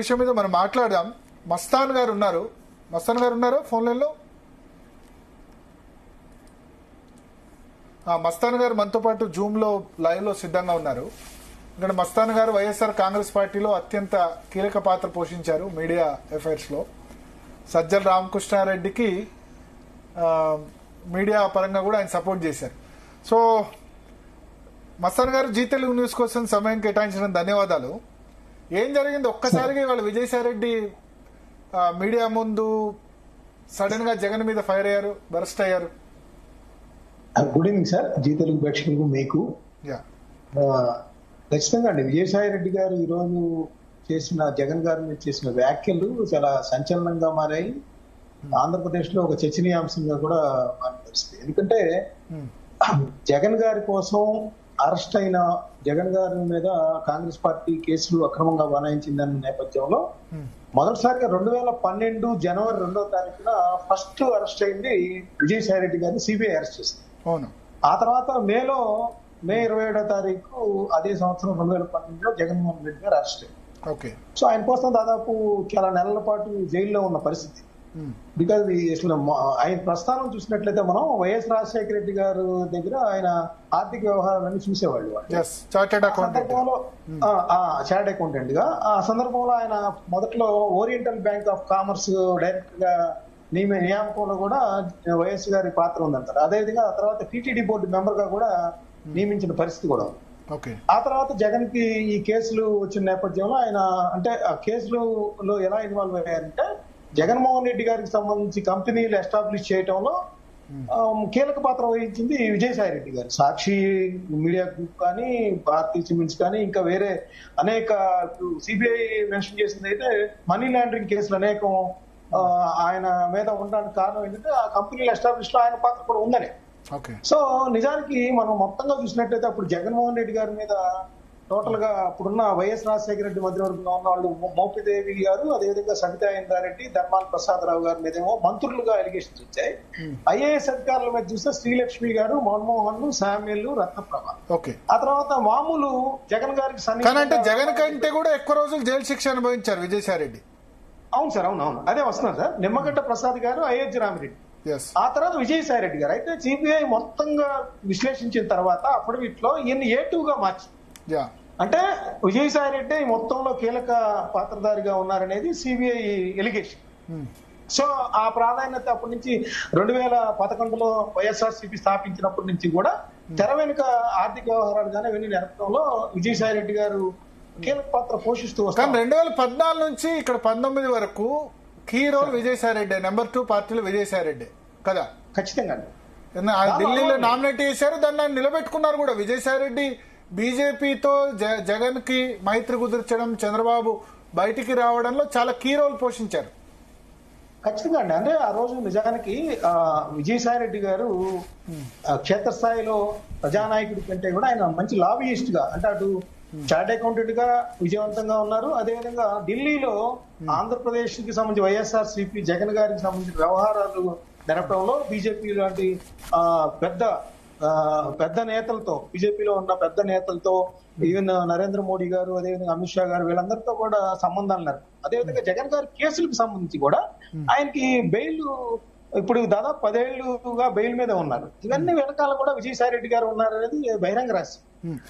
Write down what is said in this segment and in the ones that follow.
విషయం మీద మనం మాట్లాడదాం. మస్తాన్ గారు ఉన్నారు ఫోన్ లైన్లో. మస్తాన్ గారు మనతో పాటు జూమ్ లో లైవ్ లో సిద్ధంగా ఉన్నారు. ఇక్కడ మస్తాన్ గారు వైఎస్ఆర్ కాంగ్రెస్ పార్టీలో అత్యంత కీలక పాత్ర పోషించారు మీడియా అఫైర్స్ లో. సజ్జల రామకృష్ణారెడ్డికి మీడియా పరంగా కూడా ఆయన సపోర్ట్ చేశారు. సో మస్తాన్ గారు, జీ తెలుగు న్యూస్ కోసం సమయం కేటాయించడం ధన్యవాదాలు. ఏం జరిగింది ఒక్కసారిగా ఇవాళ విజయసాయిరెడ్డి మీడియా ముందు సడన్ గా జగన్ మీద ఫైర్ అయ్యారు, బరస్ట్ అయ్యారు? Good evening sir, Zee Telugu ప్రేక్షకులకు మీకు. ఖచ్చితంగా అండి, విజయసాయిరెడ్డి గారు ఈ రోజు చేసిన జగన్ గారి మీద చేసిన వ్యాఖ్యలు చాలా సంచలనంగా మారాయి. ఆంధ్రప్రదేశ్ లో ఒక చర్చనీయాంశంగా కూడా మారిన పరిస్థితి. ఎందుకంటే జగన్ గారి కోసం అరెస్ట్ అయిన జగన్ గారి మీద కాంగ్రెస్ పార్టీ కేసులు అక్రమంగా బనాయించిందన్న నేపథ్యంలో మొదటిసారిగా 2012 జనవరి 2వ తారీఖున ఫస్ట్ అరెస్ట్ అయింది విజయసాయిరెడ్డి గారిని సిబిఐ అరెస్ట్ చేసింది. ఆ తర్వాత మే 27వ తారీఖు అదే సంవత్సరం 2012లో జగన్మోహన్ రెడ్డి గారు అరెస్ట్ అయ్యారు. సో ఆయన కోసం దాదాపు చాలా నెలల పాటు జైల్లో ఉన్న పరిస్థితి. బికాజ్ అసలు ఆయన ప్రస్థానం చూసినట్లయితే మనం వైఎస్ రాజశేఖర రెడ్డి గారు దగ్గర ఆయన ఆర్థిక వ్యవహారాలన్నీ చూసేవాళ్ళు. చార్టెడ్ అకౌంటెంట్ గా ఆ సందర్భంలో ఆయన మొదట్లో oriental bank of commerce director గా నియామకంలో కూడా వైఎస్ గారి పాత్ర ఉందంటారు. అదేవిధంగా ఆ తర్వాత టీటీడీ బోర్డు మెంబర్ గా కూడా నియమించిన పరిస్థితి కూడా ఉంది. ఆ తర్వాత జగన్ కి ఈ కేసులు వచ్చిన నేపథ్యంలో ఆయన అంటే ఆ కేసులలో ఎలా ఇన్వాల్వ్ అయ్యారంటే జగన్మోహన్ రెడ్డి గారికి సంబంధించి కంపెనీలు ఎస్టాబ్లిష్ చేయడంలో కీలక పాత్ర వహించింది విజయసాయిరెడ్డి గారు. సాక్షి మీడియా గ్రూప్ కానీ, భారతీయ సిమెంట్స్ కానీ, ఇంకా వేరే అనేక సిబిఐ మెన్షన్ చేసింది అయితే మనీ లాండరింగ్ కేసులు అనేకం ఆయన మీద ఉండడానికి కారణం ఏంటంటే ఆ కంపెనీలు ఎస్టాబ్లిష్ లో ఆయన పాత్ర కూడా ఉందని. సో నిజానికి మనం మొత్తంగా చూసినట్టయితే అప్పుడు జగన్మోహన్ రెడ్డి గారి మీద టోటల్ గా అప్పుడున్న వైఎస్ రాజశేఖర రెడ్డి మధ్యవర్గంలో ఉన్న వాళ్ళు మోపిదేవి గారు, అదేవిధంగా సబితా ఇంద్రారెడ్డి, ధర్మాన ప్రసాదరావు గారి మీద ఏమో మంత్రులుగా అలిగేషన్స్ వచ్చాయి. ఐఏఎస్ అధికారుల మీద చూస్తే శ్రీలక్ష్మి గారు, మన్మోహన్, శామ్యుల్, రత్నప్రభ. ఆ తర్వాత మామూలు జగన్ గారికి అంటే జగన్ కంటే కూడా ఎక్కువ రోజులు జైలు శిక్ష అనుభవించారు విజయసాయిరెడ్డి. అవును సార్, అవునవును, అదే వస్తున్నారు సార్. నిమ్మగడ్డ ప్రసాద్ గారు, అయోధ్య రామిరెడ్డి, ఆ తర్వాత విజయసాయిరెడ్డి గారు. అయితే సిబిఐ మొత్తంగా విశ్లేషించిన తర్వాత అప్పుడు వీటిలో ఈయన A2గా మార్చి, అంటే విజయసాయిరెడ్డి మొత్తంలో కీలక పాత్రధారిగా ఉన్నారనేది సిబిఐ ఎలిగేషన్. సో ఆ ప్రాధాన్యత అప్పటి నుంచి 2011లో వైఎస్ఆర్సీపీ స్థాపించినప్పటి నుంచి కూడా తెర వెనుక ఆర్థిక వ్యవహారాలు కానీ ఇవన్నీ నెరపడంలో విజయసాయిరెడ్డి గారు కీలక పాత్ర పోషిస్తూ వస్తారు. 2014 నుంచి ఇక్కడ 19 వరకు కీ రోల్ విజయసాయిరెడ్డి, నెంబర్ 2 పార్టీలో విజయసాయిరెడ్డి కదా? ఖచ్చితంగా ఢిల్లీలో నామినేట్ చేశారు, దాన్ని నిలబెట్టుకున్నారు కూడా. విజయసాయిరెడ్డి బీజేపీతో జగన్ కి మైత్రి కుదిర్చడం, చంద్రబాబు బయటికి రావడంలో చాలా కీ రోల్ పోషించారు. ఖచ్చితంగా అండి. అంటే ఆ రోజు నిజానికి విజయసాయిరెడ్డి గారు క్షేత్రస్థాయిలో ప్రజానాయకుడి కంటే కూడా ఆయన మంచి లాబియిస్ట్ గా, అంటే అటు చార్ట్ అకౌంటెంట్ గా విజయవంతంగా ఉన్నారు. అదేవిధంగా ఢిల్లీలో ఆంధ్రప్రదేశ్ కి సంబంధించి వైఎస్ఆర్సీపీ జగన్ గారికి సంబంధించిన వ్యవహారాలు జరపడంలో బీజేపీ లాంటి పెద్ద నేతలతో, బీజేపీలో ఉన్న పెద్ద నేతలతో, ఈవెన్ నరేంద్ర మోడీ గారు, అదేవిధంగా అమిత్ షా గారు, వీళ్ళందరితో కూడా సంబంధాలు ఉన్నారు. అదేవిధంగా జగన్ గారి కేసులకు సంబంధించి కూడా ఆయనకి బెయిల్ ఇప్పుడు దాదాపు 10 ఏళ్లుగా బెయిల్ మీద ఉన్నారు. ఇవన్నీ వెనకాల కూడా విజయసాయిరెడ్డి గారు ఉన్నారు అనేది బహిరంగ రహస్యం.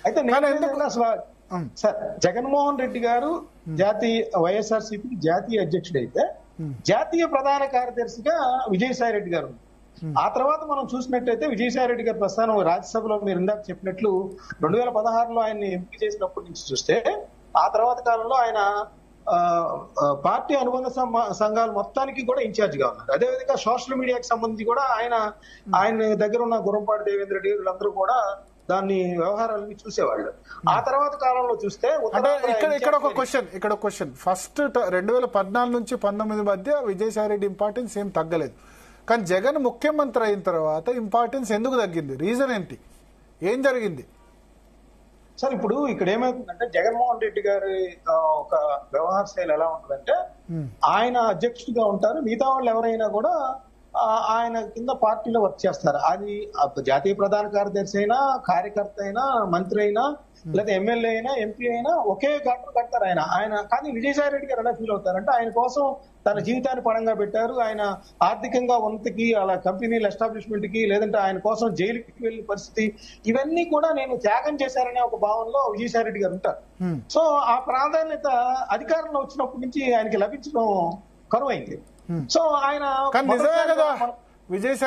అయితే సార్, జగన్మోహన్ రెడ్డి గారు వైఎస్ఆర్సీపీకి జాతీయ అధ్యక్షుడు అయితే జాతీయ ప్రధాన కార్యదర్శిగా విజయసాయిరెడ్డి గారు. ఆ తర్వాత మనం చూసినట్టయితే విజయసాయిరెడ్డి గారి ప్రస్థానం రాజ్యసభలో మీరు ఇందాక చెప్పినట్లు 2016లో ఆయన్ని ఎంపిక చేసినప్పటి నుంచి చూస్తే ఆ తర్వాత కాలంలో ఆయన పార్టీ అనుబంధ సంఘాలు మొత్తానికి కూడా ఇన్ఛార్జ్ గా ఉన్నారు. అదేవిధంగా సోషల్ మీడియాకి సంబంధించి కూడా ఆయన దగ్గర ఉన్న గురంపాటి దేవేంద్ర రెడ్డి వీళ్ళందరూ కూడా దాన్ని వ్యవహారాలని చూసేవాళ్ళు. ఆ తర్వాత కాలంలో చూస్తే ఇక్కడ ఒక క్వశ్చన్ ఫస్ట్ 2014 నుంచి 19 మధ్య విజయసాయిరెడ్డి ఇంపార్టెన్స్ ఏం తగ్గలేదు, కానీ జగన్ ముఖ్యమంత్రి అయిన తర్వాత ఇంపార్టెన్స్ ఎందుకు తగ్గింది? రీజన్ ఏంటి? ఏం జరిగింది సార్? ఇప్పుడు ఇక్కడ ఏమవుతుందంటే జగన్మోహన్ రెడ్డి గారి ఒక వ్యవహార శైలి ఎలా ఉంటుందంటే ఆయన అధ్యక్షుడిగా ఉంటారు, మిగతా వాళ్ళు ఎవరైనా కూడా ఆయన కింద పార్టీలో వర్క్ చేస్తారు. అది జాతీయ ప్రధాన కార్యదర్శి అయినా, కార్యకర్త అయినా, మంత్రి అయినా, లేదా ఎమ్మెల్యే అయినా, ఎంపీ అయినా ఒకే ఘటన కడతారు ఆయన. కానీ విజయసాయి రెడ్డి గారు ఎలా ఫీల్ అవుతారంటే ఆయన కోసం తన జీవితాన్ని పణంగా పెట్టారు. ఆయన ఆర్థికంగా ఉన్నతికి, అలా కంపెనీల ఎస్టాబ్లిష్మెంట్ కి, లేదంటే ఆయన కోసం జైలుకి వెళ్ళిన పరిస్థితి, ఇవన్నీ కూడా నేను త్యాగం చేశారనే ఒక భావనలో విజయసాయి రెడ్డి గారు ఉంటారు. సో ఆ ప్రాధాన్యత అధికారంలో వచ్చినప్పటి నుంచి ఆయనకి లభించడం కరువైంది. సో ఆయన కానీ నిజమే కదా విజయసాయి